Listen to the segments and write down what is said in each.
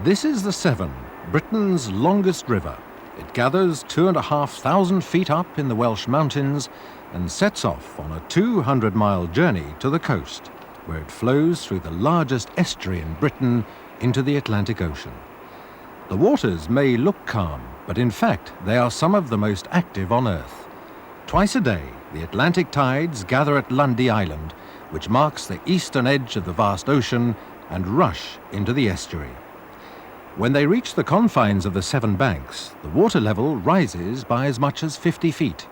This is the Severn, Britain's longest river. It gathers 2,500 feet up in the Welsh mountains and sets off on a 200-mile journey to the coast, where it flows through the largest estuary in Britain into the Atlantic Ocean. The waters may look calm, but in fact they are some of the most active on Earth. Twice a day, the Atlantic tides gather at Lundy Island, which marks the eastern edge of the vast ocean, and rush into the estuary. When they reach the confines of the Severn banks, the water level rises by as much as 50 feet.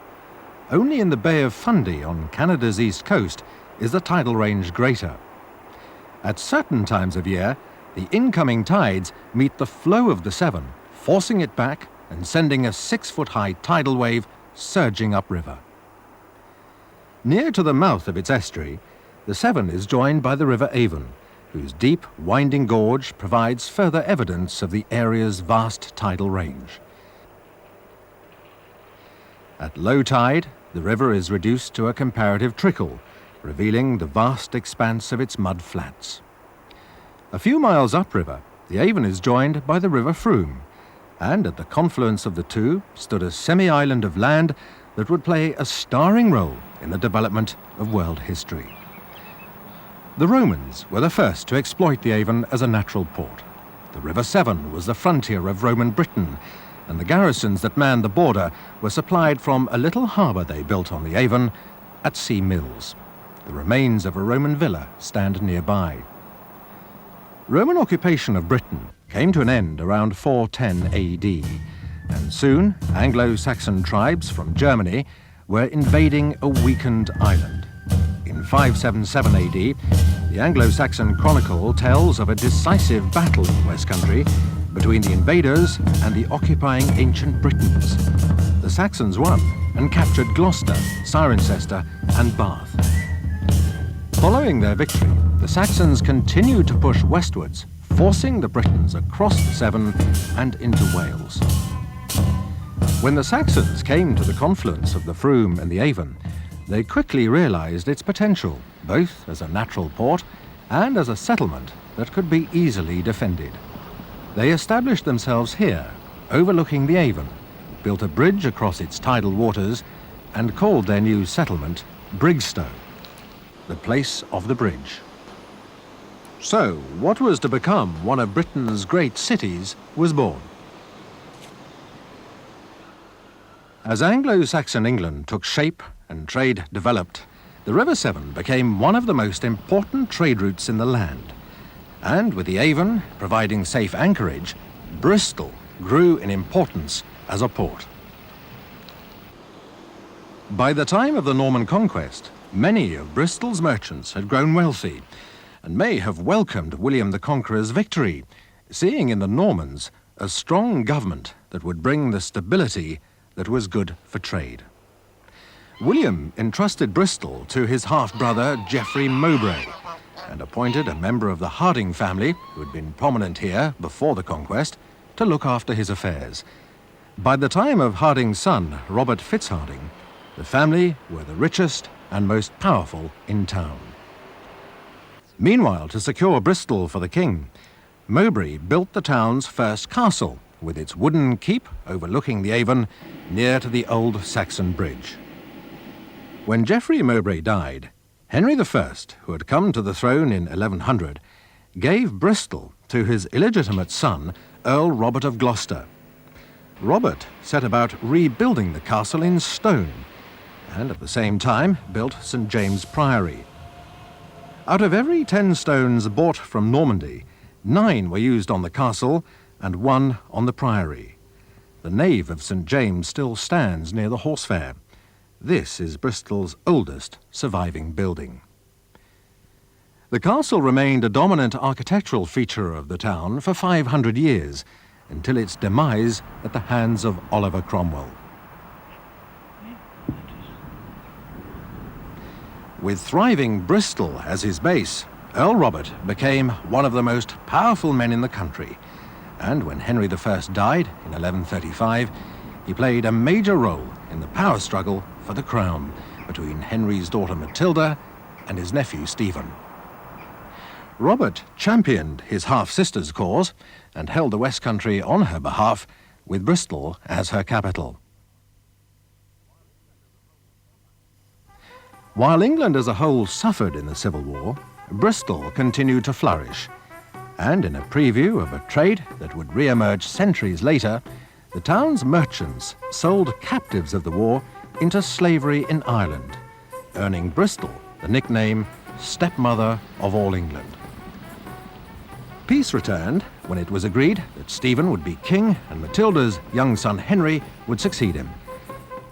Only in the Bay of Fundy on Canada's east coast is the tidal range greater. At certain times of year, the incoming tides meet the flow of the Severn, forcing it back and sending a 6-foot-high tidal wave surging upriver. Near to the mouth of its estuary, the Severn is joined by the River Avon, whose deep, winding gorge provides further evidence of the area's vast tidal range. At low tide, the river is reduced to a comparative trickle, revealing the vast expanse of its mud flats. A few miles upriver, the Avon is joined by the River Frome, and at the confluence of the two stood a semi-island of land that would play a starring role in the development of world history. The Romans were the first to exploit the Avon as a natural port. The River Severn was the frontier of Roman Britain, and the garrisons that manned the border were supplied from a little harbour they built on the Avon at Sea Mills. The remains of a Roman villa stand nearby. Roman occupation of Britain came to an end around 410 AD, and soon Anglo-Saxon tribes from Germany were invading a weakened island. In 577 AD, the Anglo-Saxon Chronicle tells of a decisive battle in the West Country between the invaders and the occupying ancient Britons. The Saxons won and captured Gloucester, Cirencester, and Bath. Following their victory, the Saxons continued to push westwards, forcing the Britons across the Severn and into Wales. When the Saxons came to the confluence of the Frome and the Avon, they quickly realized its potential, both as a natural port and as a settlement that could be easily defended. They established themselves here, overlooking the Avon, built a bridge across its tidal waters, and called their new settlement Brigstow, the place of the bridge. So, what was to become one of Britain's great cities was born. As Anglo-Saxon England took shape and trade developed, the River Severn became one of the most important trade routes in the land. And with the Avon providing safe anchorage, Bristol grew in importance as a port. By the time of the Norman conquest, many of Bristol's merchants had grown wealthy and may have welcomed William the Conqueror's victory, seeing in the Normans a strong government that would bring the stability that was good for trade. William entrusted Bristol to his half-brother Geoffrey Mowbray and appointed a member of the Harding family, who had been prominent here before the conquest, to look after his affairs. By the time of Harding's son, Robert Fitzharding, the family were the richest and most powerful in town. Meanwhile, to secure Bristol for the king, Mowbray built the town's first castle, with its wooden keep overlooking the Avon near to the old Saxon bridge. When Geoffrey Mowbray died, Henry I, who had come to the throne in 1100, gave Bristol to his illegitimate son, Earl Robert of Gloucester. Robert set about rebuilding the castle in stone, and at the same time built St. James Priory. Out of every 10 stones bought from Normandy, 9 were used on the castle and 1 on the priory. The nave of St. James still stands near the horse fair. This is Bristol's oldest surviving building. The castle remained a dominant architectural feature of the town for 500 years, until its demise at the hands of Oliver Cromwell. With thriving Bristol as his base, Earl Robert became one of the most powerful men in the country, and when Henry I died in 1135, he played a major role in the power struggle for the crown between Henry's daughter Matilda and his nephew Stephen. Robert championed his half-sister's cause and held the West Country on her behalf, with Bristol as her capital. While England as a whole suffered in the Civil War, Bristol continued to flourish, and in a preview of a trade that would re-emerge centuries later, the town's merchants sold captives of the war into slavery in Ireland, earning Bristol the nickname Stepmother of all England. Peace returned when it was agreed that Stephen would be king and Matilda's young son Henry would succeed him.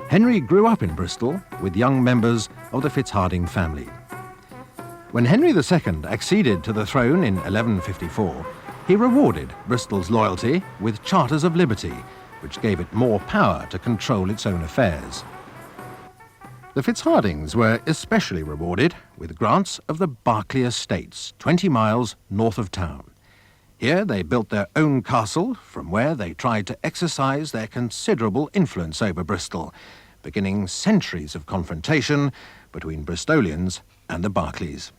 Henry grew up in Bristol with young members of the Fitzharding family. When Henry II acceded to the throne in 1154, he rewarded Bristol's loyalty with charters of liberty, which gave it more power to control its own affairs. The Fitzhardings were especially rewarded with grants of the Berkeley Estates, 20 miles north of town. Here they built their own castle, from where they tried to exercise their considerable influence over Bristol, beginning centuries of confrontation between Bristolians and the Berkeleys.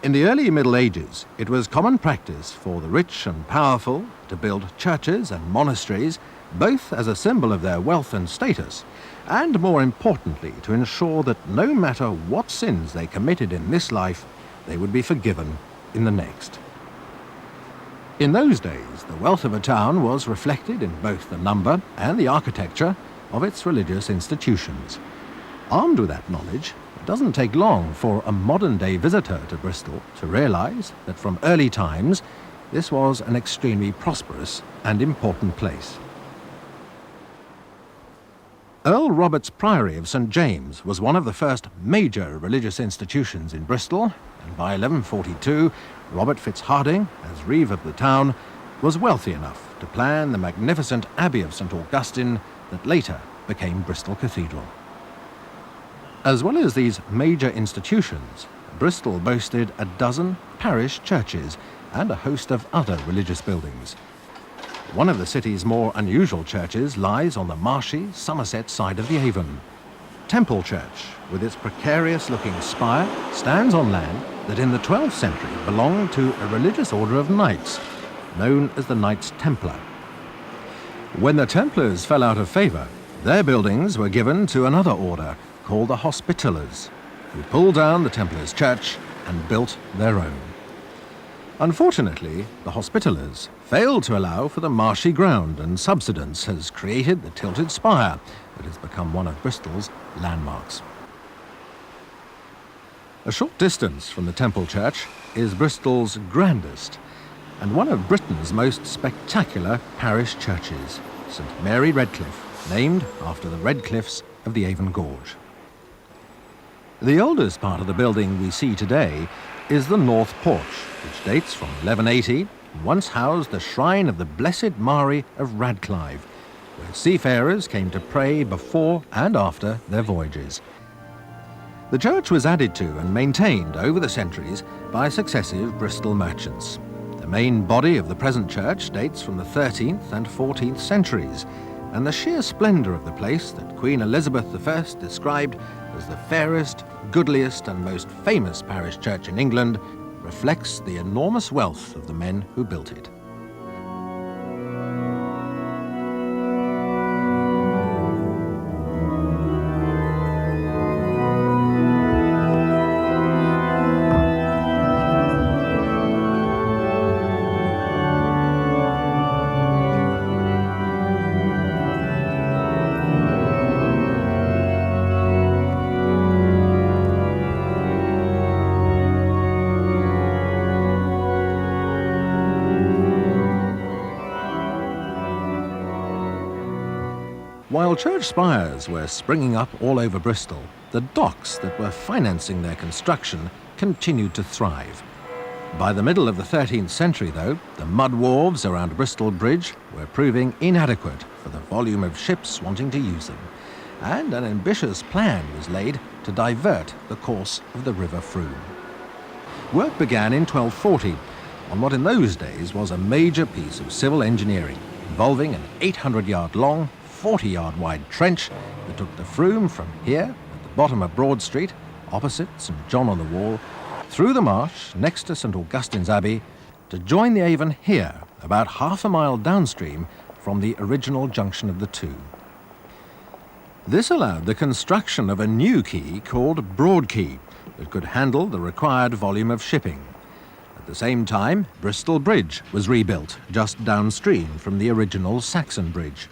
In the early Middle Ages, it was common practice for the rich and powerful to build churches and monasteries, both as a symbol of their wealth and status, and more importantly, to ensure that no matter what sins they committed in this life, they would be forgiven in the next. In those days, the wealth of a town was reflected in both the number and the architecture of its religious institutions. Armed with that knowledge, it doesn't take long for a modern-day visitor to Bristol to realise that from early times, this was an extremely prosperous and important place. Earl Robert's Priory of St. James was one of the first major religious institutions in Bristol, and by 1142, Robert Fitzharding, as reeve of the town, was wealthy enough to plan the magnificent Abbey of St. Augustine that later became Bristol Cathedral. As well as these major institutions, Bristol boasted a dozen parish churches and a host of other religious buildings. One of the city's more unusual churches lies on the marshy Somerset side of the Avon. Temple Church, with its precarious-looking spire, stands on land that in the 12th century belonged to a religious order of knights, known as the Knights Templar. When the Templars fell out of favour, their buildings were given to another order called the Hospitallers, who pulled down the Templars' church and built their own. Unfortunately, the Hospitallers failed to allow for the marshy ground, and subsidence has created the tilted spire that has become one of Bristol's landmarks. A short distance from the Temple Church is Bristol's grandest and one of Britain's most spectacular parish churches, St. Mary Redcliffe, named after the red cliffs of the Avon Gorge. The oldest part of the building we see today is the North Porch, which dates from 1180 and once housed the shrine of the Blessed Mary of Radcliffe, where seafarers came to pray before and after their voyages. The church was added to and maintained over the centuries by successive Bristol merchants. The main body of the present church dates from the 13th and 14th centuries, and the sheer splendour of the place that Queen Elizabeth I described as the fairest, goodliest and most famous parish church in England reflects the enormous wealth of the men who built it. While church spires were springing up all over Bristol, the docks that were financing their construction continued to thrive. By the middle of the 13th century, though, the mud wharves around Bristol Bridge were proving inadequate for the volume of ships wanting to use them, and an ambitious plan was laid to divert the course of the River Frome. Work began in 1240 on what in those days was a major piece of civil engineering, involving an 800-yard-long, 40-yard-wide trench that took the Frome from here, at the bottom of Broad Street, opposite St. John on the Wall, through the marsh next to St Augustine's Abbey to join the Avon here, about half a mile downstream from the original junction of the two. This allowed the construction of a new quay called Broad Quay that could handle the required volume of shipping. At the same time, Bristol Bridge was rebuilt just downstream from the original Saxon bridge.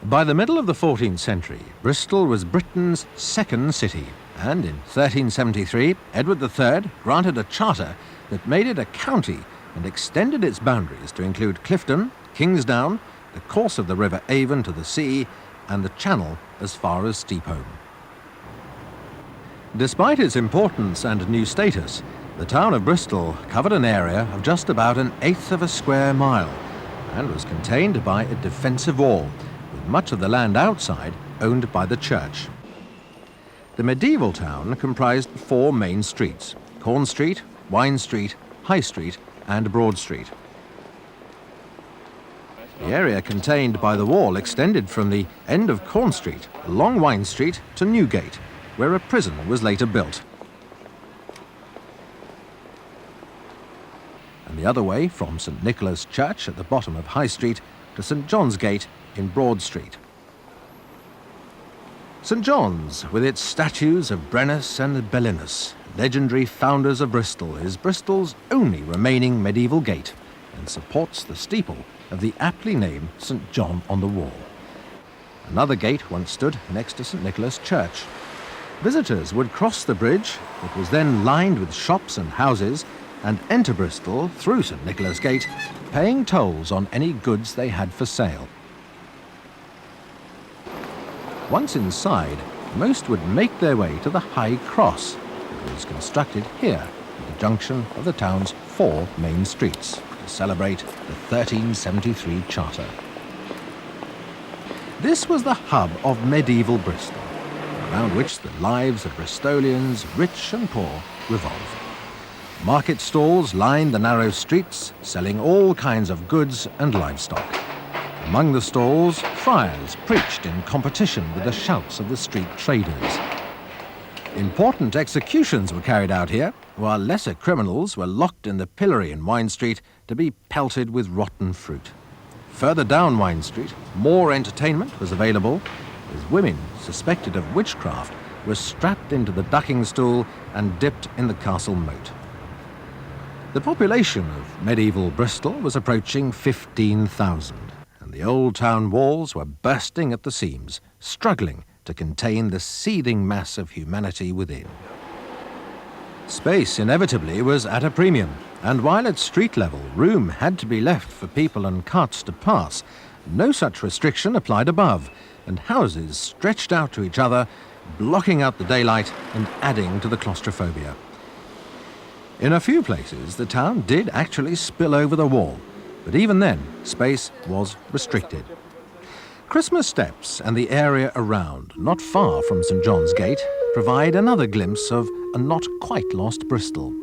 By the middle of the 14th century, Bristol was Britain's second city, and in 1373, Edward III granted a charter that made it a county and extended its boundaries to include Clifton, Kingsdown, the course of the River Avon to the sea, and the Channel as far as Steepholm. Despite its importance and new status, the town of Bristol covered an area of just about 1/8 of a square mile and was contained by a defensive wall, with much of the land outside owned by the church. The medieval town comprised 4 main streets: Corn Street, Wine Street, High Street, and Broad Street. The area contained by the wall extended from the end of Corn Street along Wine Street to Newgate, where a prison was later built, and the other way from St Nicholas Church at the bottom of High Street to St John's Gate in Broad Street. St John's, with its statues of Brennus and Belinus, legendary founders of Bristol, is Bristol's only remaining medieval gate and supports the steeple of the aptly named St John on the Wall. Another gate once stood next to St Nicholas Church. Visitors would cross the bridge, that was then lined with shops and houses, and enter Bristol through St Nicholas Gate, paying tolls on any goods they had for sale. Once inside, most would make their way to the High Cross, that was constructed here at the junction of the town's 4 main streets to celebrate the 1373 Charter. This was the hub of medieval Bristol, around which the lives of Bristolians, rich and poor, revolved. Market stalls lined the narrow streets, selling all kinds of goods and livestock. Among the stalls, friars preached in competition with the shouts of the street traders. Important executions were carried out here, while lesser criminals were locked in the pillory in Wine Street to be pelted with rotten fruit. Further down Wine Street, more entertainment was available, as women suspected of witchcraft were strapped into the ducking stool and dipped in the castle moat. The population of medieval Bristol was approaching 15,000, and the old town walls were bursting at the seams, struggling to contain the seething mass of humanity within. Space inevitably was at a premium, and while at street level room had to be left for people and carts to pass, no such restriction applied above, and houses stretched out to each other, blocking out the daylight and adding to the claustrophobia. In a few places, the town did actually spill over the wall, but even then, space was restricted. Christmas steps and the area around, not far from St John's Gate, provide another glimpse of a not quite lost Bristol.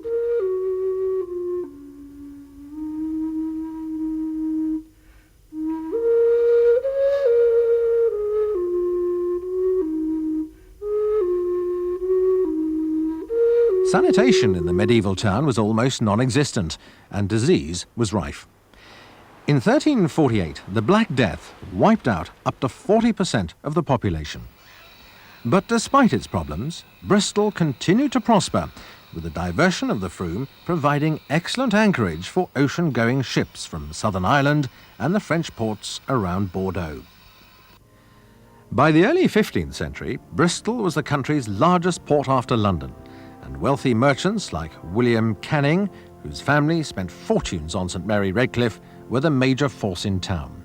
Sanitation in the medieval town was almost non-existent, and disease was rife. In 1348, the Black Death wiped out up to 40% of the population. But despite its problems, Bristol continued to prosper, with the diversion of the Frome providing excellent anchorage for ocean-going ships from Southern Ireland and the French ports around Bordeaux. By the early 15th century, Bristol was the country's largest port after London, and wealthy merchants like William Canning, whose family spent fortunes on St Mary Redcliffe, were the major force in town.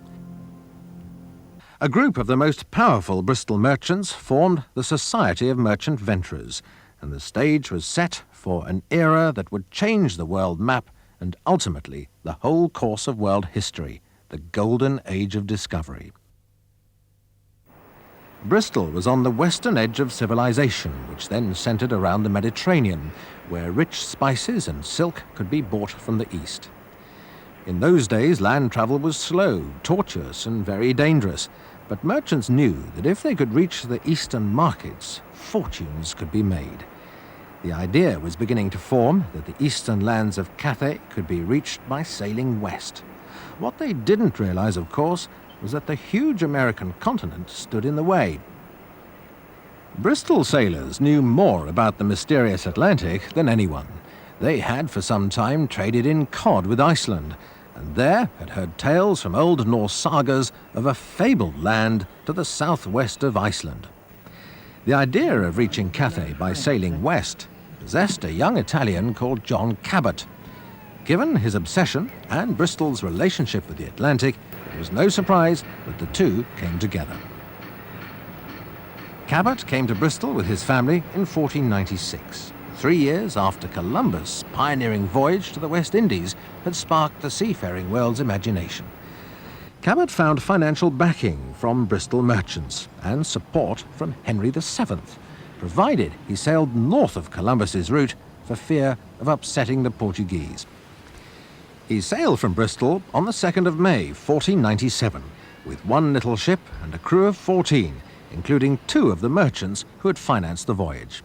A group of the most powerful Bristol merchants formed the Society of Merchant Venturers, and the stage was set for an era that would change the world map and ultimately the whole course of world history, the Golden Age of Discovery. Bristol was on the western edge of civilization, which then centered around the Mediterranean, where rich spices and silk could be bought from the east. In those days, land travel was slow, tortuous, and very dangerous, but merchants knew that if they could reach the eastern markets, fortunes could be made. The idea was beginning to form that the eastern lands of Cathay could be reached by sailing west. What they didn't realize, of course, was that the huge American continent stood in the way. Bristol sailors knew more about the mysterious Atlantic than anyone. They had for some time traded in cod with Iceland, and there had heard tales from old Norse sagas of a fabled land to the southwest of Iceland. The idea of reaching Cathay by sailing west possessed a young Italian called John Cabot. Given his obsession and Bristol's relationship with the Atlantic, it was no surprise that the two came together. Cabot came to Bristol with his family in 1496, 3 years after Columbus' pioneering voyage to the West Indies had sparked the seafaring world's imagination. Cabot found financial backing from Bristol merchants and support from Henry VII, provided he sailed north of Columbus's route for fear of upsetting the Portuguese. He sailed from Bristol on the 2nd of May, 1497, with one little ship and a crew of 14, including 2 of the merchants who had financed the voyage.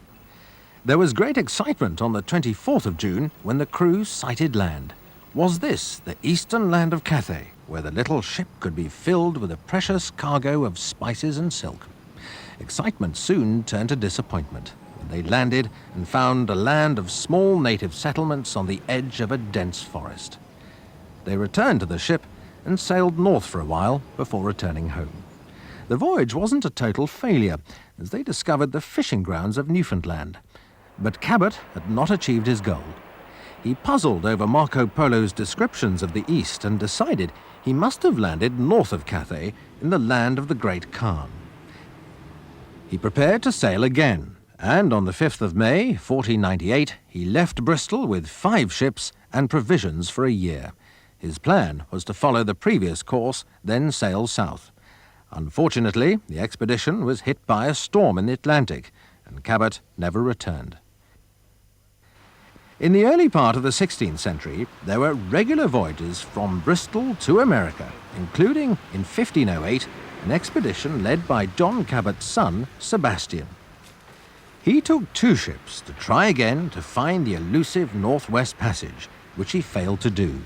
There was great excitement on the 24th of June when the crew sighted land. Was this the eastern land of Cathay, where the little ship could be filled with a precious cargo of spices and silk? Excitement soon turned to disappointment when they landed and found a land of small native settlements on the edge of a dense forest. They returned to the ship and sailed north for a while before returning home. The voyage wasn't a total failure, as they discovered the fishing grounds of Newfoundland. But Cabot had not achieved his goal. He puzzled over Marco Polo's descriptions of the East and decided he must have landed north of Cathay in the land of the Great Khan. He prepared to sail again, and on the 5th of May, 1498, he left Bristol with 5 ships and provisions for a year. His plan was to follow the previous course, then sail south. Unfortunately, the expedition was hit by a storm in the Atlantic, and Cabot never returned. In the early part of the 16th century, there were regular voyages from Bristol to America, including, in 1508, an expedition led by John Cabot's son, Sebastian. He took 2 ships to try again to find the elusive Northwest Passage, which he failed to do.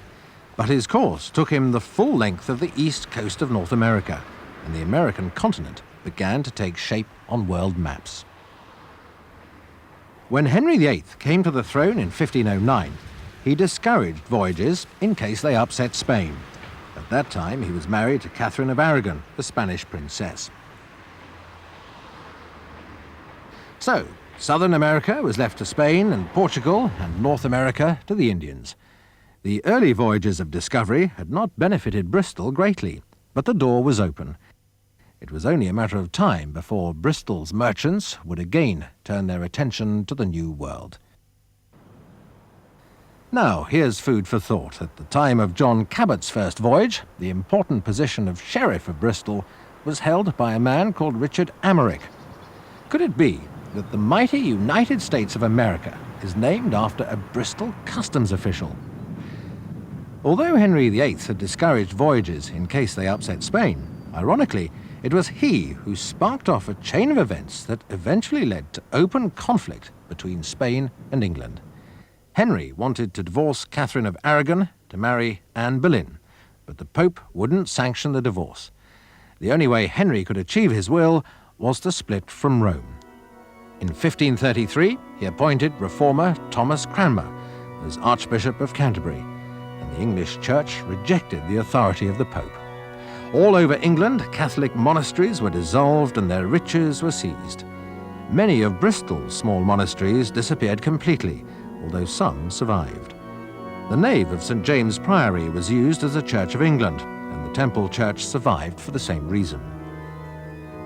But his course took him the full length of the east coast of North America, and the American continent began to take shape on world maps. When Henry VIII came to the throne in 1509, he discouraged voyages in case they upset Spain. At that time, he was married to Catherine of Aragon, the Spanish princess. So, Southern America was left to Spain and Portugal, and North America to the Indians. The early voyages of discovery had not benefited Bristol greatly, but the door was open. It was only a matter of time before Bristol's merchants would again turn their attention to the New World. Now, here's food for thought. At the time of John Cabot's first voyage, the important position of Sheriff of Bristol was held by a man called Richard Amaric. Could it be that the mighty United States of America is named after a Bristol customs official? Although Henry VIII had discouraged voyages in case they upset Spain, ironically, it was he who sparked off a chain of events that eventually led to open conflict between Spain and England. Henry wanted to divorce Catherine of Aragon to marry Anne Boleyn, but the Pope wouldn't sanction the divorce. The only way Henry could achieve his will was to split from Rome. In 1533, he appointed reformer Thomas Cranmer as Archbishop of Canterbury, and the English Church rejected the authority of the Pope. All over England, Catholic monasteries were dissolved and their riches were seized. Many of Bristol's small monasteries disappeared completely, although some survived. The nave of St. James Priory was used as a Church of England, and the Temple Church survived for the same reason.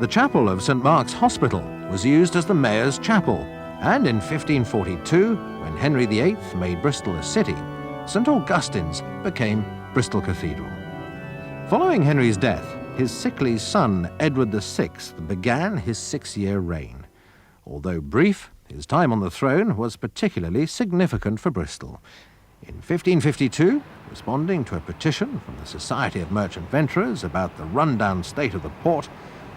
The chapel of St. Mark's Hospital was used as the mayor's chapel, and in 1542, when Henry VIII made Bristol a city, St. Augustine's became Bristol Cathedral. Following Henry's death, his sickly son Edward VI began his 6-year reign. Although brief, his time on the throne was particularly significant for Bristol. In 1552, responding to a petition from the Society of Merchant Venturers about the run-down state of the port,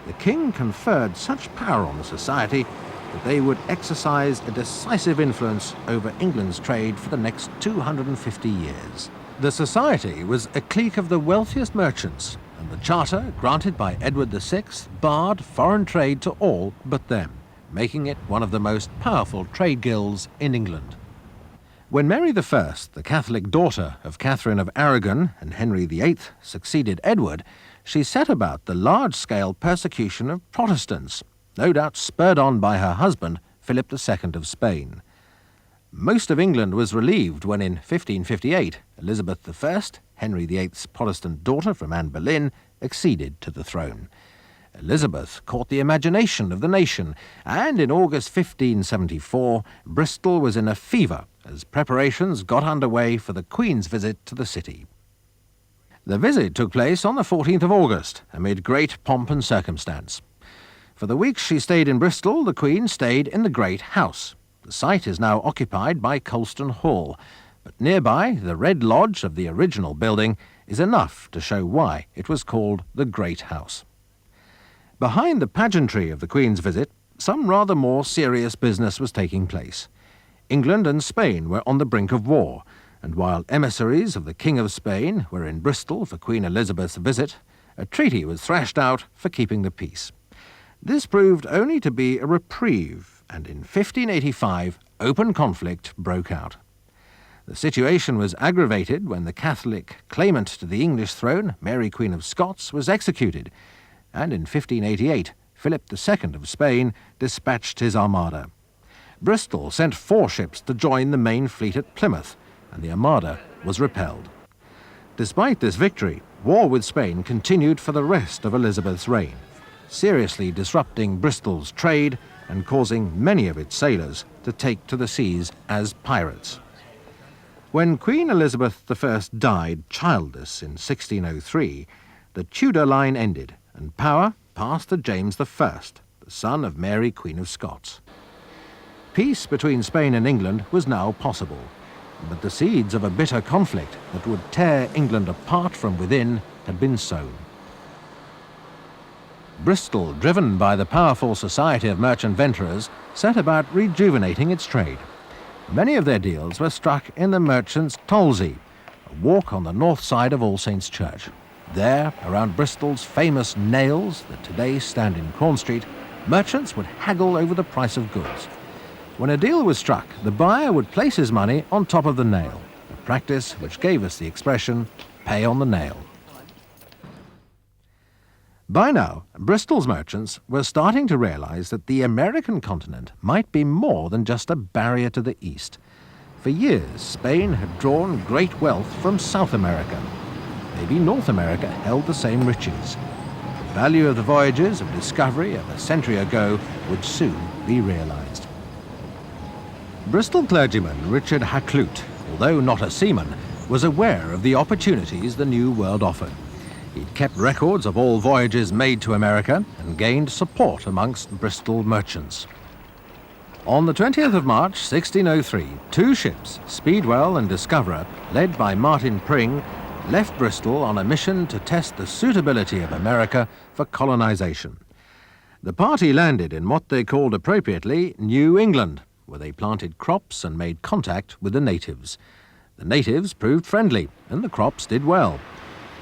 the king conferred such power on the society that they would exercise a decisive influence over England's trade for the next 250 years. The society was a clique of the wealthiest merchants, and the charter granted by Edward VI barred foreign trade to all but them, making it one of the most powerful trade guilds in England. When Mary I, the Catholic daughter of Catherine of Aragon and Henry VIII, succeeded Edward, she set about the large-scale persecution of Protestants, no doubt spurred on by her husband, Philip II of Spain. Most of England was relieved when in 1558 Elizabeth I, Henry VIII's Protestant daughter from Anne Boleyn, acceded to the throne. Elizabeth caught the imagination of the nation, and in August 1574 Bristol was in a fever as preparations got underway for the Queen's visit to the city. The visit took place on the 14th of August, amid great pomp and circumstance. For the weeks she stayed in Bristol, the Queen stayed in the Great House. The site is now occupied by Colston Hall, but nearby, the Red Lodge of the original building is enough to show why it was called the Great House. Behind the pageantry of the Queen's visit, some rather more serious business was taking place. England and Spain were on the brink of war, and while emissaries of the King of Spain were in Bristol for Queen Elizabeth's visit, a treaty was thrashed out for keeping the peace. This proved only to be a reprieve, and in 1585 open conflict broke out. The situation was aggravated when the Catholic claimant to the English throne, Mary Queen of Scots, was executed, and in 1588 Philip II of Spain dispatched his armada. Bristol sent 4 ships to join the main fleet at Plymouth, and the armada was repelled. Despite this victory, war with Spain continued for the rest of Elizabeth's reign, seriously disrupting Bristol's trade and causing many of its sailors to take to the seas as pirates. When Queen Elizabeth I died childless in 1603, the Tudor line ended and power passed to James I, the son of Mary Queen of Scots. Peace between Spain and England was now possible, but the seeds of a bitter conflict that would tear England apart from within had been sown. Bristol, driven by the powerful society of merchant venturers, set about rejuvenating its trade. Many of their deals were struck in the merchants' Tolzey, a walk on the north side of All Saints' Church. There, around Bristol's famous nails that today stand in Corn Street, merchants would haggle over the price of goods. When a deal was struck, the buyer would place his money on top of the nail, a practice which gave us the expression, pay on the nail. By now, Bristol's merchants were starting to realize that the American continent might be more than just a barrier to the east. For years, Spain had drawn great wealth from South America. Maybe North America held the same riches. The value of the voyages of discovery of a century ago would soon be realized. Bristol clergyman Richard Hakluyt, although not a seaman, was aware of the opportunities the New World offered. He'd kept records of all voyages made to America and gained support amongst Bristol merchants. On the 20th of March 1603, 2 ships, Speedwell and Discoverer, led by Martin Pring, left Bristol on a mission to test the suitability of America for colonization. The party landed in what they called appropriately New England, where they planted crops and made contact with the natives. The natives proved friendly, and the crops did well.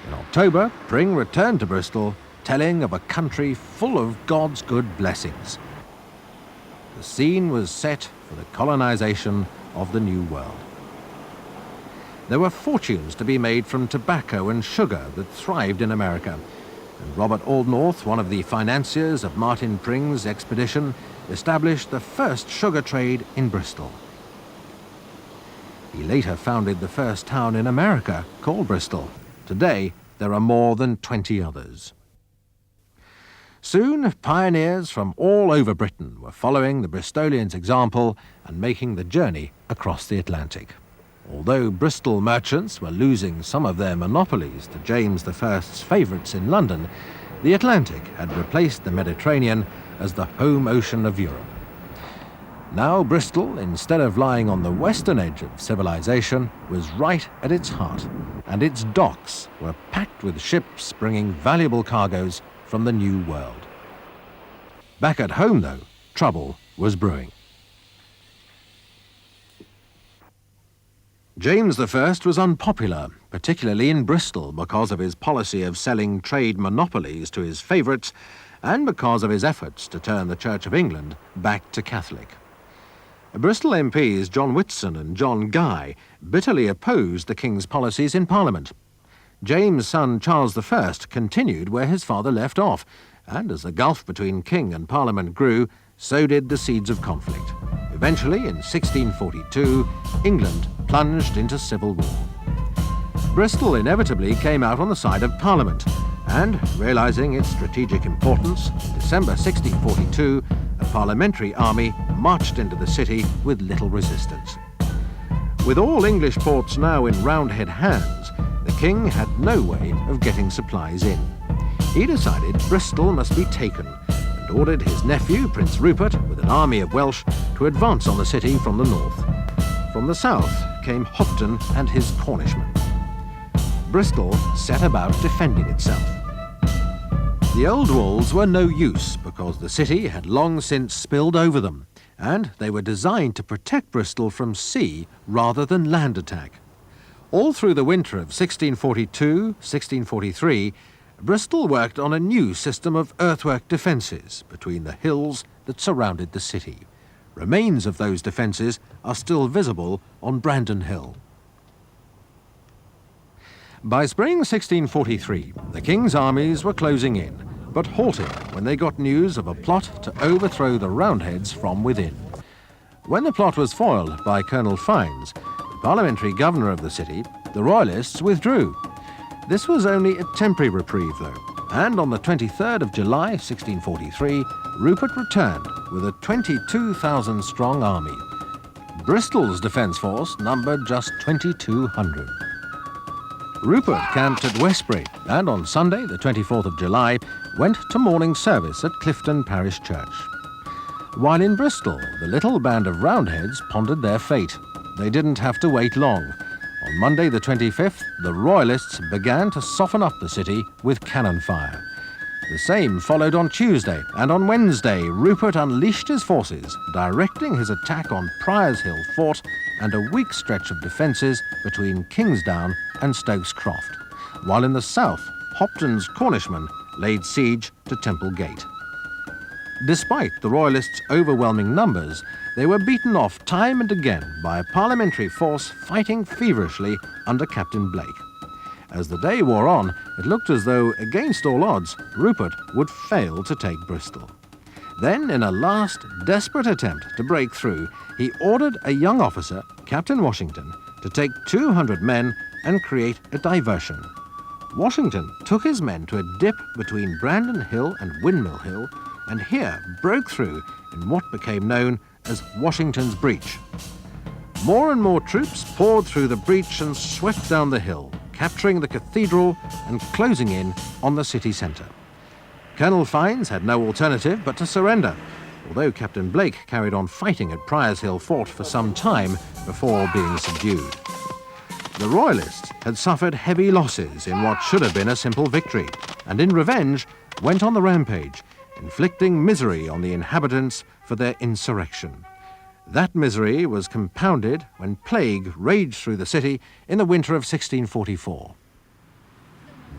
In October, Pring returned to Bristol, telling of a country full of God's good blessings. The scene was set for the colonization of the New World. There were fortunes to be made from tobacco and sugar that thrived in America, and Robert Aldnorth, one of the financiers of Martin Pring's expedition, established the first sugar trade in Bristol. He later founded the first town in America called Bristol. Today, there are more than 20 others. Soon, pioneers from all over Britain were following the Bristolians' example and making the journey across the Atlantic. Although Bristol merchants were losing some of their monopolies to James I's favourites in London, the Atlantic had replaced the Mediterranean as the home ocean of Europe. Now Bristol, instead of lying on the western edge of civilization, was right at its heart, and its docks were packed with ships bringing valuable cargoes from the New World. Back at home, though, trouble was brewing. James I was unpopular, particularly in Bristol, because of his policy of selling trade monopolies to his favourites and because of his efforts to turn the Church of England back to Catholic. Bristol MPs John Whitson and John Guy bitterly opposed the King's policies in Parliament. James' son Charles I continued where his father left off, and as the gulf between King and Parliament grew, so did the seeds of conflict. Eventually, in 1642, England plunged into civil war. Bristol inevitably came out on the side of Parliament, and, realising its strategic importance, in December 1642, a parliamentary army marched into the city with little resistance. With all English ports now in Roundhead hands, the King had no way of getting supplies in. He decided Bristol must be taken and ordered his nephew, Prince Rupert, with an army of Welsh, to advance on the city from the north. From the south came Hopton and his Cornishmen. Bristol set about defending itself. The old walls were no use because the city had long since spilled over them, and they were designed to protect Bristol from sea rather than land attack. All through the winter of 1642-1643, Bristol worked on a new system of earthwork defences between the hills that surrounded the city. Remains of those defences are still visible on Brandon Hill. By spring 1643, the King's armies were closing in, but halted when they got news of a plot to overthrow the Roundheads from within. When the plot was foiled by Colonel Fiennes, the parliamentary governor of the city, the Royalists withdrew. This was only a temporary reprieve, though, and on the 23rd of July 1643, Rupert returned with a 22,000-strong army. Bristol's defence force numbered just 2,200. Rupert camped at Westbury and on Sunday, the 24th of July, went to morning service at Clifton Parish Church. While in Bristol, the little band of Roundheads pondered their fate. They didn't have to wait long. On Monday, the 25th, the Royalists began to soften up the city with cannon fire. The same followed on Tuesday, and on Wednesday, Rupert unleashed his forces, directing his attack on Priors Hill Fort and a weak stretch of defences between Kingsdown and Stokes Croft, while in the south, Hopton's Cornishmen laid siege to Temple Gate. Despite the Royalists' overwhelming numbers, they were beaten off time and again by a parliamentary force fighting feverishly under Captain Blake. As the day wore on, it looked as though, against all odds, Rupert would fail to take Bristol. Then, in a last, desperate attempt to break through, he ordered a young officer, Captain Washington, to take 200 men and create a diversion. Washington took his men to a dip between Brandon Hill and Windmill Hill, and here broke through in what became known as Washington's Breach. More and more troops poured through the breach and swept down the hill, capturing the cathedral and closing in on the city centre. Colonel Fiennes had no alternative but to surrender, although Captain Blake carried on fighting at Priors Hill Fort for some time before being subdued. The Royalists had suffered heavy losses in what should have been a simple victory, and in revenge went on the rampage, inflicting misery on the inhabitants for their insurrection. That misery was compounded when plague raged through the city in the winter of 1644.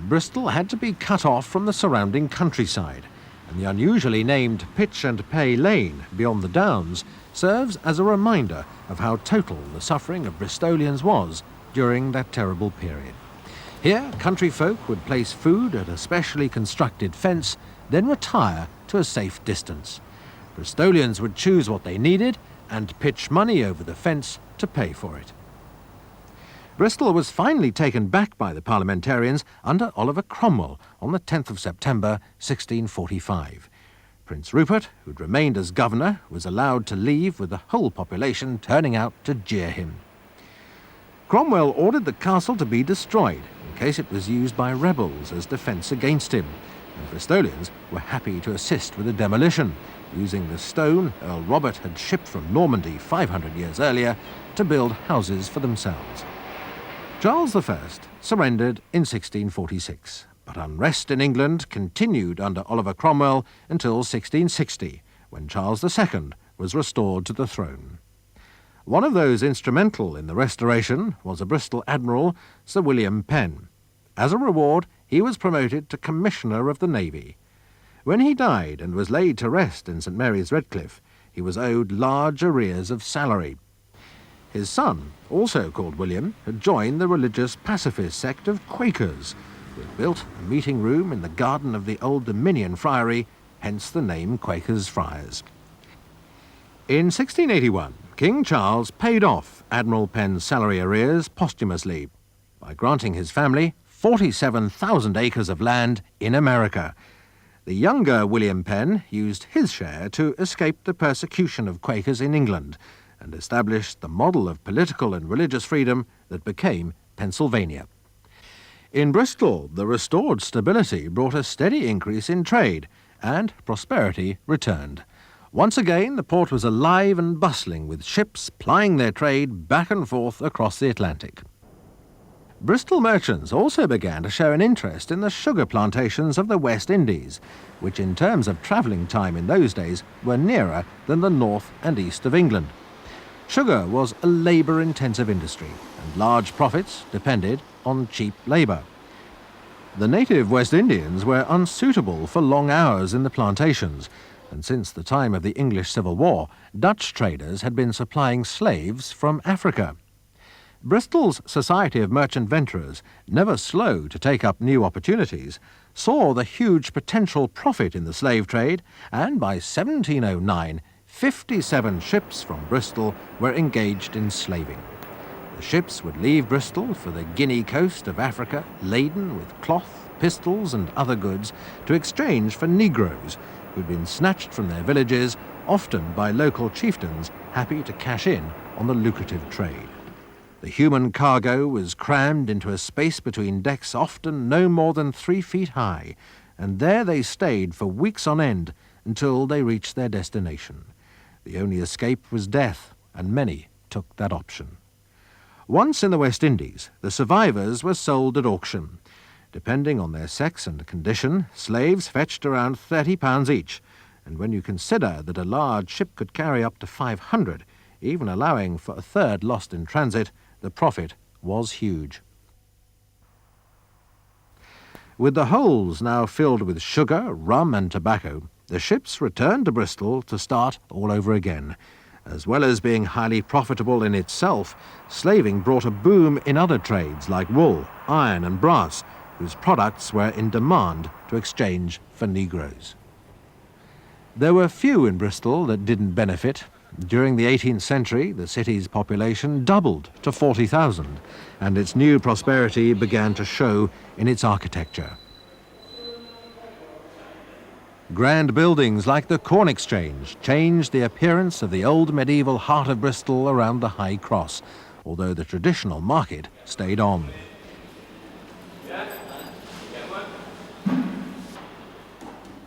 Bristol had to be cut off from the surrounding countryside, and the unusually named Pitch and Pay Lane beyond the Downs serves as a reminder of how total the suffering of Bristolians was during that terrible period. Here, country folk would place food at a specially constructed fence, then retire to a safe distance. Bristolians would choose what they needed and pitch money over the fence to pay for it. Bristol was finally taken back by the parliamentarians under Oliver Cromwell on the 10th of September 1645. Prince Rupert, who'd remained as governor, was allowed to leave with the whole population turning out to jeer him. Cromwell ordered the castle to be destroyed in case it was used by rebels as defence against him, and Bristolians were happy to assist with the demolition, using the stone Earl Robert had shipped from Normandy 500 years earlier to build houses for themselves. Charles I surrendered in 1646, But unrest in England continued under Oliver Cromwell until 1660, when Charles II was restored to the throne. One of those instrumental in the restoration was a Bristol admiral, Sir William Penn. As a reward, he was promoted to Commissioner of the Navy. When he died and was laid to rest in St Mary's Redcliffe, he was owed large arrears of salary. His son, also called William, had joined the religious pacifist sect of Quakers, who had built a meeting room in the garden of the Old Dominion Friary, hence the name Quakers Friars. In 1681, King Charles paid off Admiral Penn's salary arrears posthumously by granting his family 47,000 acres of land in America. The younger William Penn used his share to escape the persecution of Quakers in England and established the model of political and religious freedom that became Pennsylvania. In Bristol, the restored stability brought a steady increase in trade, and prosperity returned. Once again, the port was alive and bustling, with ships plying their trade back and forth across the Atlantic. Bristol merchants also began to show an interest in the sugar plantations of the West Indies, which in terms of travelling time in those days were nearer than the north and east of England. Sugar was a labour-intensive industry, and large profits depended on cheap labour. The native West Indians were unsuitable for long hours in the plantations, and since the time of the English Civil War, Dutch traders had been supplying slaves from Africa. Bristol's Society of Merchant Venturers, never slow to take up new opportunities, saw the huge potential profit in the slave trade, and by 1709, 57 ships from Bristol were engaged in slaving. The ships would leave Bristol for the Guinea coast of Africa, laden with cloth, pistols, and other goods, to exchange for Negroes who'd been snatched from their villages, often by local chieftains happy to cash in on the lucrative trade. The human cargo was crammed into a space between decks often no more than 3 feet high, and there they stayed for weeks on end until they reached their destination. The only escape was death, and many took that option. Once in the West Indies, the survivors were sold at auction. Depending on their sex and condition, slaves fetched around £30 each, and when you consider that a large ship could carry up to 500, even allowing for a third lost in transit, the profit was huge. With the holds now filled with sugar, rum and tobacco, the ships returned to Bristol to start all over again. As well as being highly profitable in itself, slaving brought a boom in other trades like wool, iron and brass, whose products were in demand to exchange for Negroes. There were few in Bristol that didn't benefit. During the 18th century, the city's population doubled to 40,000, and its new prosperity began to show in its architecture. Grand buildings like the Corn Exchange changed the appearance of the old medieval heart of Bristol around the High Cross, although the traditional market stayed on.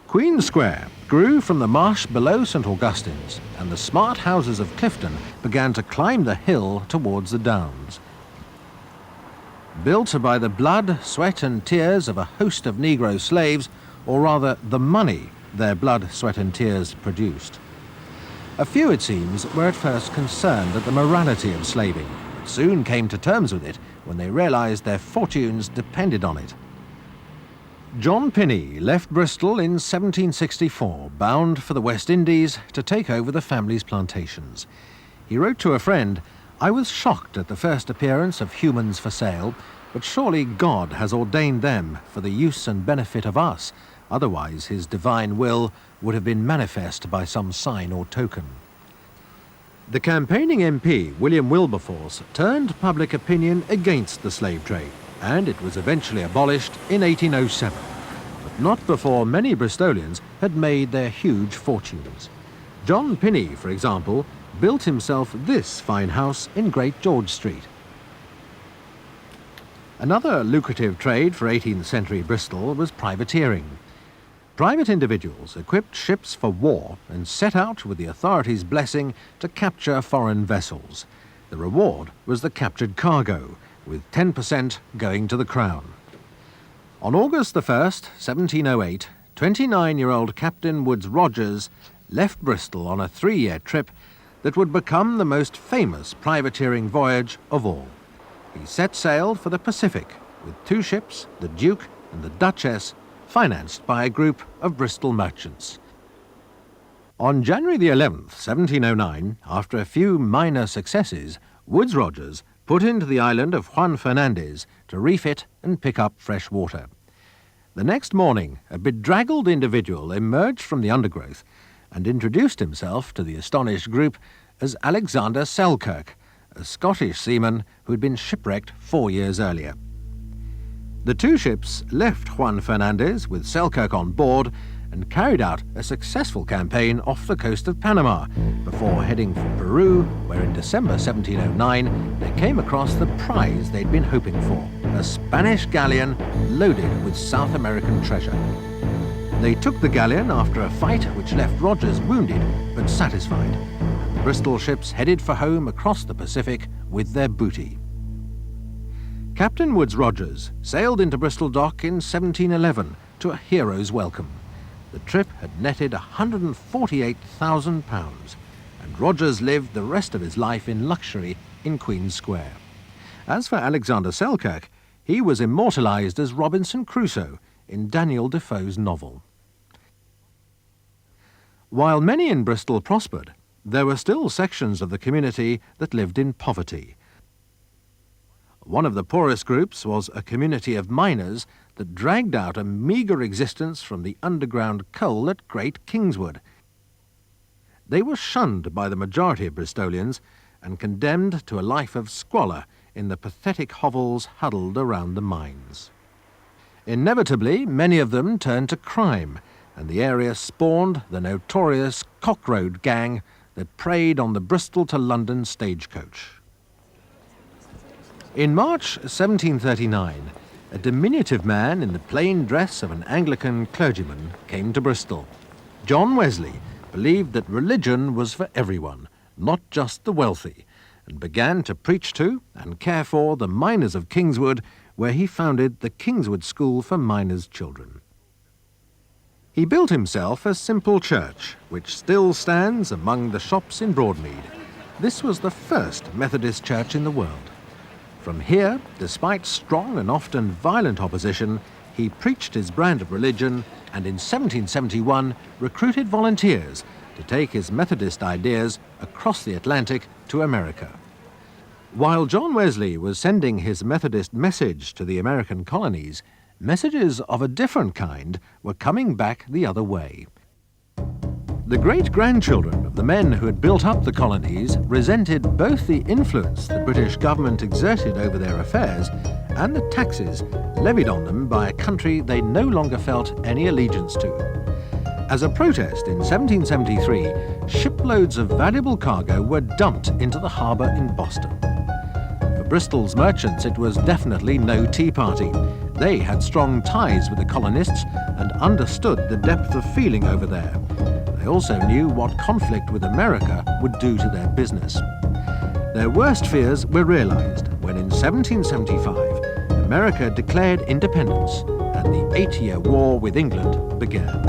Queen Square grew from the marsh below St Augustine's, and the smart houses of Clifton began to climb the hill towards the Downs. Built by the blood, sweat and tears of a host of Negro slaves, or rather the money their blood, sweat and tears produced. A few, it seems, were at first concerned at the morality of slaving, but soon came to terms with it when they realised their fortunes depended on it. John Pinney left Bristol in 1764, bound for the West Indies to take over the family's plantations. He wrote to a friend, "I was shocked at the first appearance of humans for sale, but surely God has ordained them for the use and benefit of us, otherwise his divine will would have been manifest by some sign or token." The campaigning MP, William Wilberforce, turned public opinion against the slave trade, and it was eventually abolished in 1807, but not before many Bristolians had made their huge fortunes. John Pinney, for example, built himself this fine house in Great George Street. Another lucrative trade for 18th century Bristol was privateering. Private individuals equipped ships for war and set out with the authorities' blessing to capture foreign vessels. The reward was the captured cargo, with 10% going to the Crown. On August the 1st, 1708, 29-year-old Captain Woodes Rogers left Bristol on a 3-year trip that would become the most famous privateering voyage of all. He set sail for the Pacific with 2 ships, the Duke and the Duchess, financed by a group of Bristol merchants. On January the 11th, 1709, after a few minor successes, Woodes Rogers put into the island of Juan Fernandez to refit and pick up fresh water. The next morning, a bedraggled individual emerged from the undergrowth and introduced himself to the astonished group as Alexander Selkirk, a Scottish seaman who had been shipwrecked 4 years earlier. The 2 ships left Juan Fernandez with Selkirk on board and carried out a successful campaign off the coast of Panama before heading for Peru, where in December 1709 they came across the prize they'd been hoping for, a Spanish galleon loaded with South American treasure. They took the galleon after a fight which left Rogers wounded but satisfied. The Bristol ships headed for home across the Pacific with their booty. Captain Woodes Rogers sailed into Bristol Dock in 1711 to a hero's welcome. The trip had netted £148,000, and Rogers lived the rest of his life in luxury in Queen's Square. As for Alexander Selkirk, he was immortalised as Robinson Crusoe in Daniel Defoe's novel. While many in Bristol prospered, there were still sections of the community that lived in poverty. One of the poorest groups was a community of miners that dragged out a meagre existence from the underground coal at Great Kingswood. They were shunned by the majority of Bristolians and condemned to a life of squalor in the pathetic hovels huddled around the mines. Inevitably, many of them turned to crime, and the area spawned the notorious Cock Road gang that preyed on the Bristol to London stagecoach. In March 1739, a diminutive man in the plain dress of an Anglican clergyman came to Bristol. John Wesley believed that religion was for everyone, not just the wealthy, and began to preach to and care for the miners of Kingswood, where he founded the Kingswood School for Miners' Children. He built himself a simple church, which still stands among the shops in Broadmead. This was the first Methodist church in the world. From here, despite strong and often violent opposition, he preached his brand of religion and in 1771 recruited volunteers to take his Methodist ideas across the Atlantic to America. While John Wesley was sending his Methodist message to the American colonies, messages of a different kind were coming back the other way. The great-grandchildren of the men who had built up the colonies resented both the influence the British government exerted over their affairs and the taxes levied on them by a country they no longer felt any allegiance to. As a protest in 1773, shiploads of valuable cargo were dumped into the harbour in Boston. For Bristol's merchants, it was definitely no tea party. They had strong ties with the colonists and understood the depth of feeling over there. They also knew what conflict with America would do to their business. Their worst fears were realized when in 1775 America declared independence and the 8-year war with England began.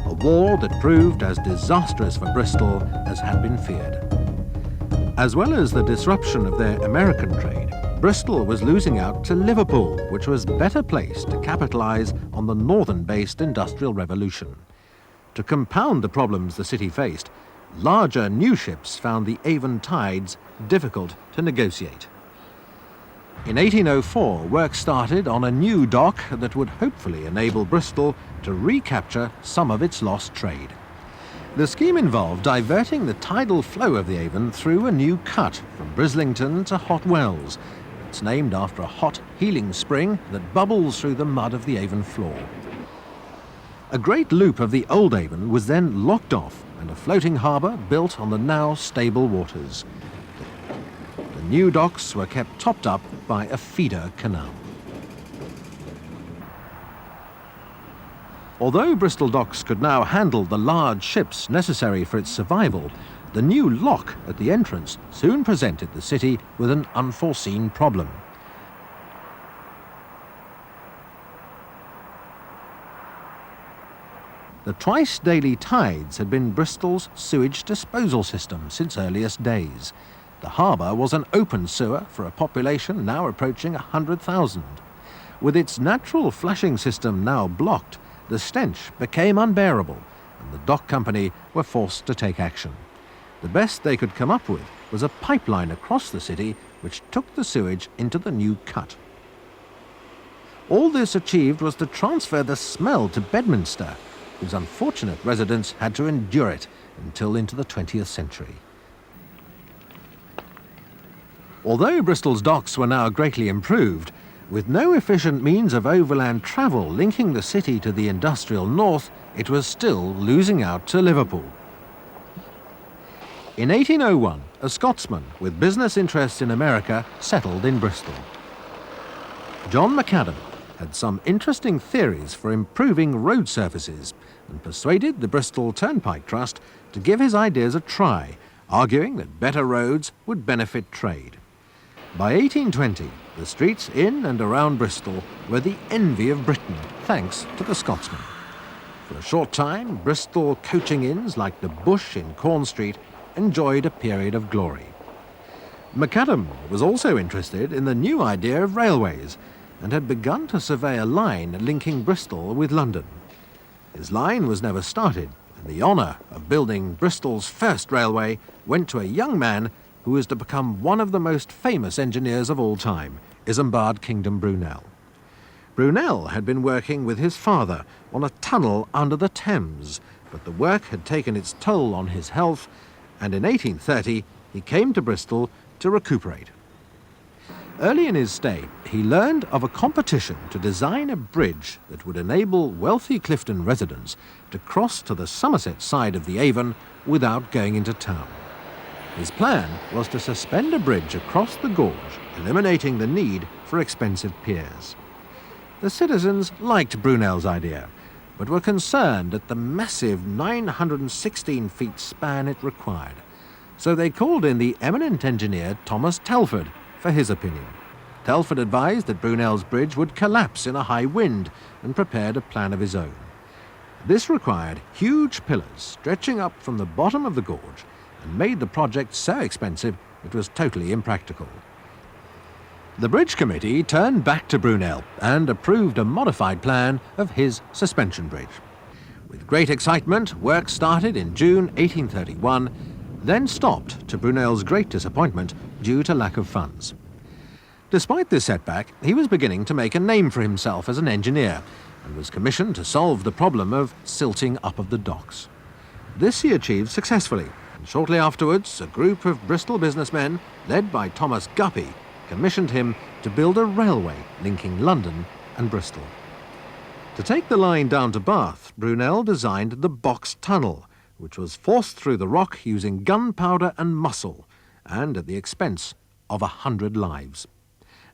A war that proved as disastrous for Bristol as had been feared. As well as the disruption of their American trade, Bristol was losing out to Liverpool, which was better placed to capitalize on the northern-based Industrial Revolution. To compound the problems the city faced, larger new ships found the Avon Tides difficult to negotiate. In 1804, work started on a new dock that would hopefully enable Bristol to recapture some of its lost trade. The scheme involved diverting the tidal flow of the Avon through a new cut from Brislington to Hot Wells. It's named after a hot, healing spring that bubbles through the mud of the Avon floor. A great loop of the old Avon was then locked off and a floating harbour built on the now stable waters. The new docks were kept topped up by a feeder canal. Although Bristol docks could now handle the large ships necessary for its survival, the new lock at the entrance soon presented the city with an unforeseen problem. The twice-daily tides had been Bristol's sewage disposal system since earliest days. The harbour was an open sewer for a population now approaching 100,000. With its natural flushing system now blocked, the stench became unbearable, and the dock company were forced to take action. The best they could come up with was a pipeline across the city which took the sewage into the new cut. All this achieved was to transfer the smell to Bedminster, whose unfortunate residents had to endure it until into the 20th century. Although Bristol's docks were now greatly improved, with no efficient means of overland travel linking the city to the industrial north, it was still losing out to Liverpool. In 1801, a Scotsman with business interests in America settled in Bristol. John Macadam had some interesting theories for improving road surfaces and persuaded the Bristol Turnpike Trust to give his ideas a try, arguing that better roads would benefit trade. By 1820, the streets in and around Bristol were the envy of Britain, thanks to the Scotsman. For a short time, Bristol coaching inns like the Bush in Corn Street enjoyed a period of glory. Macadam was also interested in the new idea of railways and had begun to survey a line linking Bristol with London. His line was never started, and the honour of building Bristol's first railway went to a young man who was to become one of the most famous engineers of all time, Isambard Kingdom Brunel. Brunel had been working with his father on a tunnel under the Thames, but the work had taken its toll on his health, and in 1830 he came to Bristol to recuperate. Early in his stay, he learned of a competition to design a bridge that would enable wealthy Clifton residents to cross to the Somerset side of the Avon without going into town. His plan was to suspend a bridge across the gorge, eliminating the need for expensive piers. The citizens liked Brunel's idea, but were concerned at the massive 916 feet span it required. So they called in the eminent engineer Thomas Telford for his opinion. Telford advised that Brunel's bridge would collapse in a high wind and prepared a plan of his own. This required huge pillars stretching up from the bottom of the gorge and made the project so expensive it was totally impractical. The Bridge Committee turned back to Brunel and approved a modified plan of his suspension bridge. With great excitement, work started in June 1831, then stopped to Brunel's great disappointment due to lack of funds. Despite this setback, he was beginning to make a name for himself as an engineer and was commissioned to solve the problem of silting up of the docks. This he achieved successfully, and shortly afterwards a group of Bristol businessmen, led by Thomas Guppy, commissioned him to build a railway linking London and Bristol. To take the line down to Bath, Brunel designed the Box Tunnel, which was forced through the rock using gunpowder and muscle, and at the expense of 100 lives.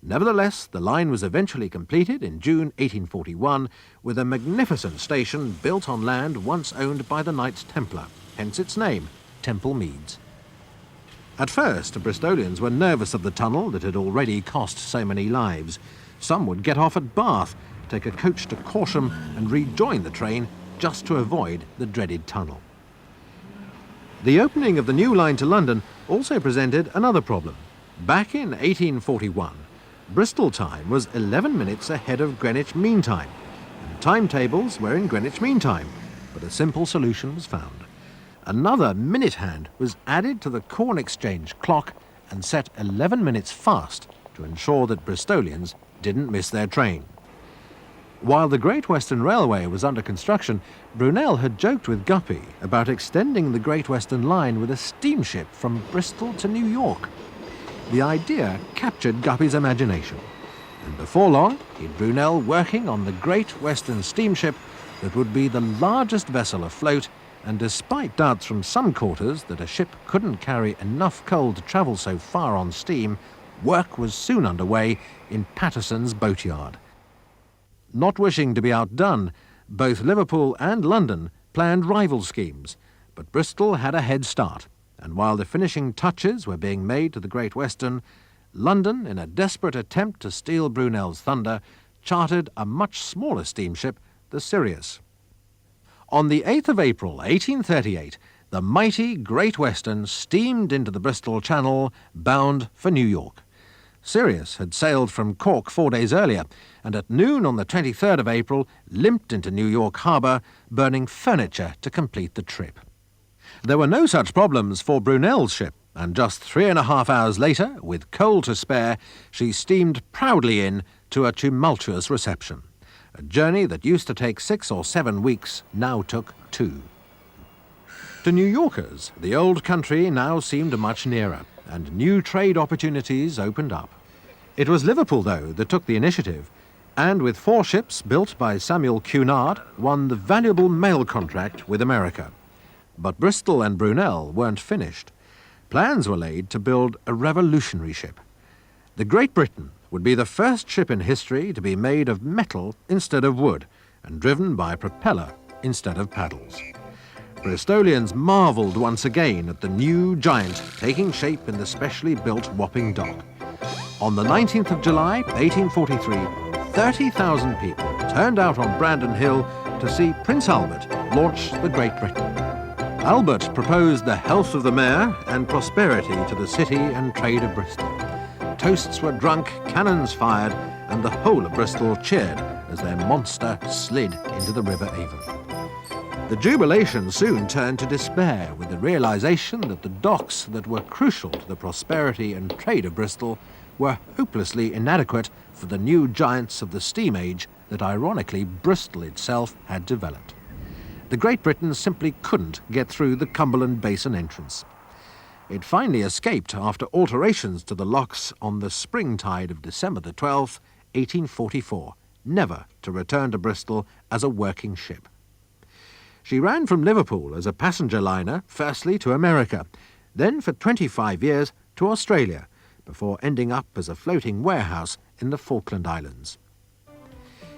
Nevertheless, the line was eventually completed in June 1841 with a magnificent station built on land once owned by the Knights Templar, hence its name, Temple Meads. At first, Bristolians were nervous of the tunnel that had already cost so many lives. Some would get off at Bath, take a coach to Corsham and rejoin the train just to avoid the dreaded tunnel. The opening of the new line to London also presented another problem. Back in 1841, Bristol time was 11 minutes ahead of Greenwich Mean Time, and timetables were in Greenwich Mean Time, but a simple solution was found. Another minute hand was added to the Corn Exchange clock and set 11 minutes fast to ensure that Bristolians didn't miss their train. While the Great Western Railway was under construction, Brunel had joked with Guppy about extending the Great Western Line with a steamship from Bristol to New York. The idea captured Guppy's imagination, and before long he had Brunel working on the Great Western steamship that would be the largest vessel afloat, and despite doubts from some quarters that a ship couldn't carry enough coal to travel so far on steam, work was soon underway in Patterson's boatyard. Not wishing to be outdone, both Liverpool and London planned rival schemes, but Bristol had a head start, and while the finishing touches were being made to the Great Western, London, in a desperate attempt to steal Brunel's thunder, chartered a much smaller steamship, the Sirius. On the 8th of April 1838, the mighty Great Western steamed into the Bristol Channel, bound for New York. Sirius had sailed from Cork 4 days earlier, and at noon on the 23rd of April limped into New York harbour, burning furniture to complete the trip. There were no such problems for Brunel's ship, and just 3.5 hours later, with coal to spare, she steamed proudly in to a tumultuous reception. A journey that used to take 6 or 7 weeks now took 2. To New Yorkers, the old country now seemed much nearer, and new trade opportunities opened up. It was Liverpool, though, that took the initiative, and with 4 ships built by Samuel Cunard, won the valuable mail contract with America. But Bristol and Brunel weren't finished. Plans were laid to build a revolutionary ship. The Great Britain would be the first ship in history to be made of metal instead of wood, and driven by a propeller instead of paddles. Bristolians marvelled once again at the new giant taking shape in the specially built Wapping Dock. On the 19th of July, 1843, 30,000 people turned out on Brandon Hill to see Prince Albert launch the Great Britain. Albert proposed the health of the mayor and prosperity to the city and trade of Bristol. Toasts were drunk, cannons fired, and the whole of Bristol cheered as their monster slid into the River Avon. The jubilation soon turned to despair with the realization that the docks that were crucial to the prosperity and trade of Bristol were hopelessly inadequate for the new giants of the steam age that ironically Bristol itself had developed. The Great Britain simply couldn't get through the Cumberland Basin entrance. It finally escaped after alterations to the locks on the spring tide of December the 12th, 1844, never to return to Bristol as a working ship. She ran from Liverpool as a passenger liner, firstly to America, then for 25 years to Australia, before ending up as a floating warehouse in the Falkland Islands.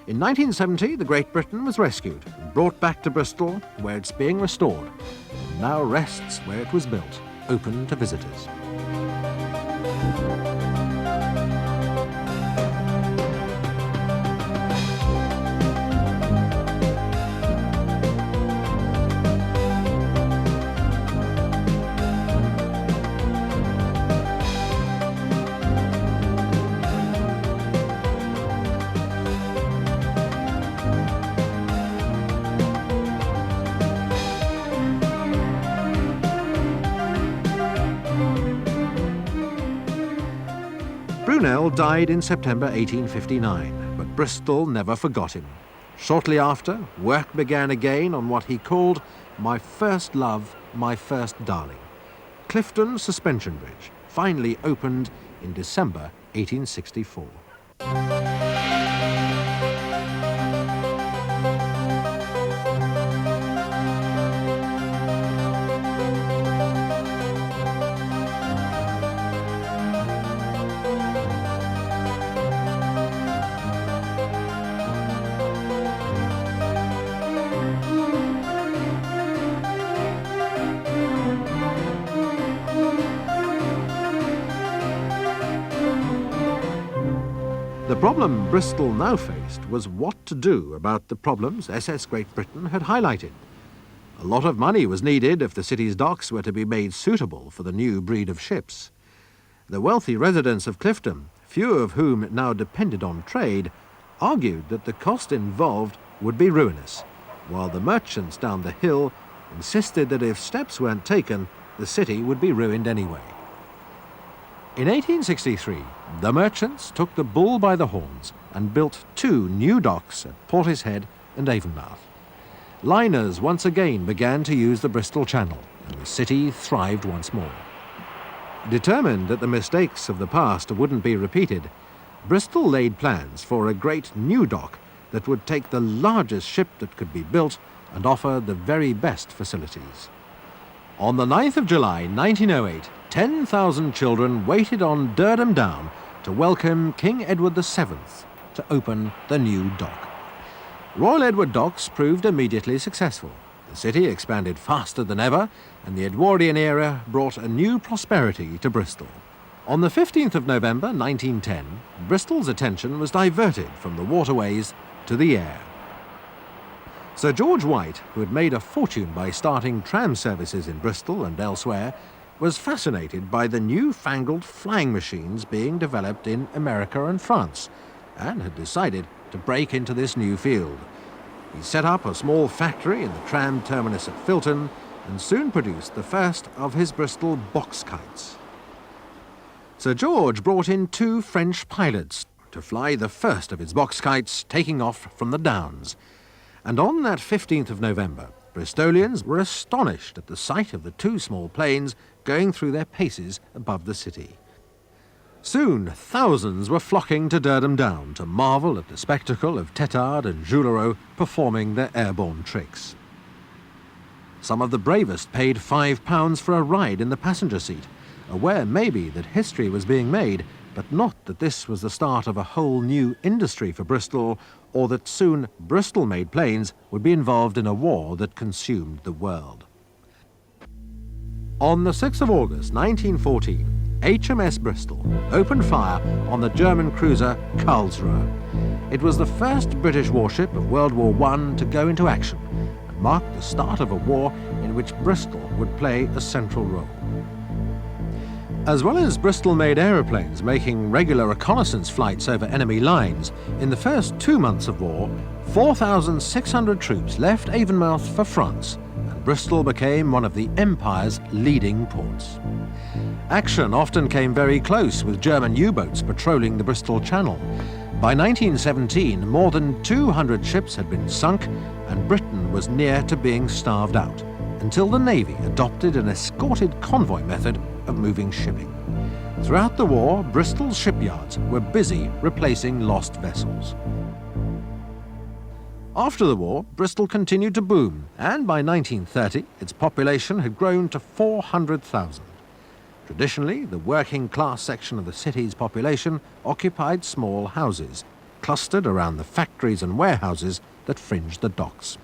In 1970, the Great Britain was rescued and brought back to Bristol, where it's being restored, and now rests where it was built, open to visitors. Brunel died in September 1859, but Bristol never forgot him. Shortly after, work began again on what he called "my first love, my first darling." Clifton Suspension Bridge finally opened in December 1864. The problem Bristol now faced was what to do about the problems SS Great Britain had highlighted. A lot of money was needed if the city's docks were to be made suitable for the new breed of ships. The wealthy residents of Clifton, few of whom now depended on trade, argued that the cost involved would be ruinous, while the merchants down the hill insisted that if steps weren't taken, the city would be ruined anyway. In 1863, the merchants took the bull by the horns and built 2 new docks at Portishead and Avonmouth. Liners once again began to use the Bristol Channel, and the city thrived once more. Determined that the mistakes of the past wouldn't be repeated, Bristol laid plans for a great new dock that would take the largest ship that could be built and offer the very best facilities. On the 9th of July 1908, 10,000 children waited on Durham Down to welcome King Edward VII to open the new dock. Royal Edward Docks proved immediately successful. The city expanded faster than ever, and the Edwardian era brought a new prosperity to Bristol. On the 15th of November 1910, Bristol's attention was diverted from the waterways to the air. Sir George White, who had made a fortune by starting tram services in Bristol and elsewhere, was fascinated by the newfangled flying machines being developed in America and France, and had decided to break into this new field. He set up a small factory in the tram terminus at Filton and soon produced the first of his Bristol box kites. Sir George brought in 2 French pilots to fly the first of his box kites taking off from the Downs. And on that 15th of November, Bristolians were astonished at the sight of the 2 small planes going through their paces above the city. Soon thousands were flocking to Durdham Down to marvel at the spectacle of Tetard and Joulereau performing their airborne tricks. Some of the bravest paid £5 for a ride in the passenger seat, aware maybe that history was being made, but not that this was the start of a whole new industry for Bristol, or that soon Bristol-made planes would be involved in a war that consumed the world. On the 6th of August 1914, HMS Bristol opened fire on the German cruiser Karlsruhe. It was the first British warship of World War I to go into action and marked the start of a war in which Bristol would play a central role. As well as Bristol-made aeroplanes making regular reconnaissance flights over enemy lines, in the first 2 months of war, 4,600 troops left Avonmouth for France, and Bristol became one of the Empire's leading ports. Action often came very close, with German U-boats patrolling the Bristol Channel. By 1917, more than 200 ships had been sunk, and Britain was near to being starved out, until the Navy adopted an escorted convoy method of moving shipping. Throughout the war, Bristol's shipyards were busy replacing lost vessels. After the war, Bristol continued to boom, and by 1930, its population had grown to 400,000. Traditionally, the working-class section of the city's population occupied small houses, clustered around the factories and warehouses that fringed the docks.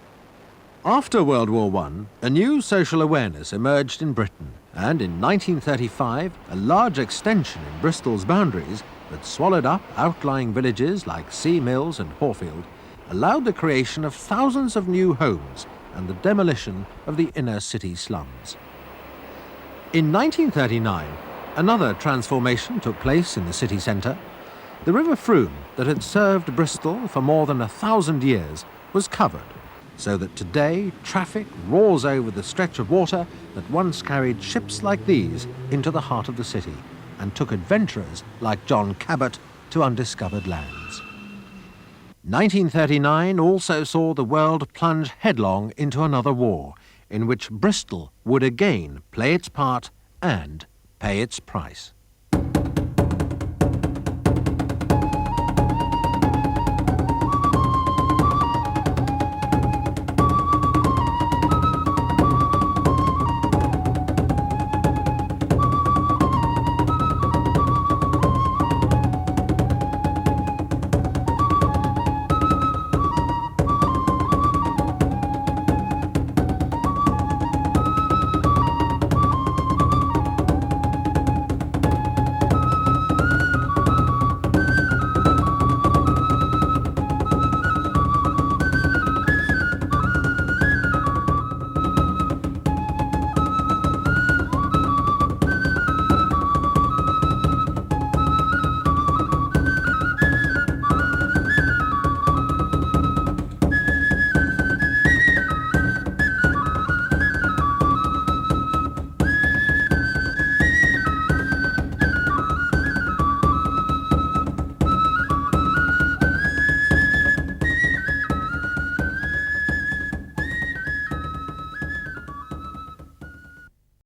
After World War I, a new social awareness emerged in Britain, and in 1935, a large extension in Bristol's boundaries that swallowed up outlying villages like Sea Mills and Horfield allowed the creation of thousands of new homes and the demolition of the inner city slums. In 1939, another transformation took place in the city centre. The River Frome, that had served Bristol for more than 1,000 years, was covered, so that today traffic roars over the stretch of water that once carried ships like these into the heart of the city and took adventurers like John Cabot to undiscovered lands. 1939 also saw the world plunge headlong into another war, in which Bristol would again play its part and pay its price.